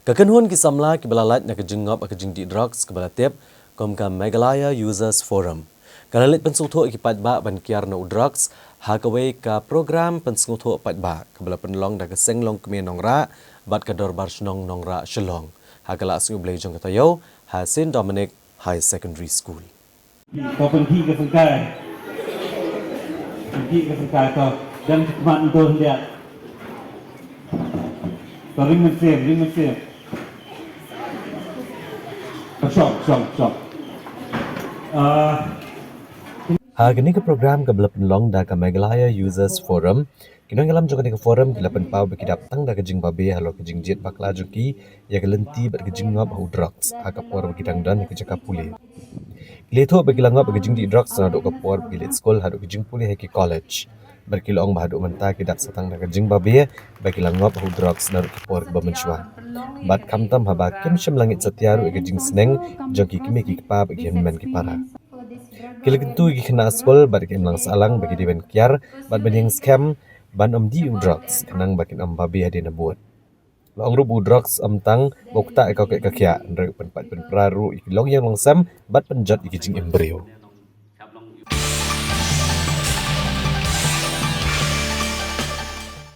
Kakenhuan kisamla kibala Lait na kajingop akajing di Droks kibala tip komka Meghalaya Users Forum. Kalalit pensungtho ikipat ba ban Kiar na Droks hakaway ka program pensungtho pat ba kibala penlong da Shillong kemi Nongrah bat kador barsnong Nongrah Shillong. Hakala asing ublay jong katayo Hasin Dominic High Secondary School. Có phần thi cái phần cài có dân mạng tôi liệt có ring mình xem xong Kini ke program ke bela penlong da ke Meghalaya Users Forum. Kini ngalam juga ke forum kila penpau bagi datang da kejing babe halo kejing jet bakla juki ya kelenti ber kejing ngap hu Droks hakapor bagi dangdan ke jaka puli. Leto bagi langap bagi jing di Droks na dok kapor bagi let school hado kejing puli heki college. Berkilong bahadu mentah kidak satang da kejing babe bagi langap hu Droks na dok kapor bamenchwa. Bat kamtam haba kim shim langit setiaru kejing seneng joki kimi kikpa bagi men kipara. Kila kyntu kena sekolah bagi lang salang bagi diben Kiar bat bening scam ban di Droks kenang bakin babi Hadien Habud. Long rubu Droks tang bokta kau ke kakia ndrek pen peraru ikilong yang longsam bat penjat ikijing embrio.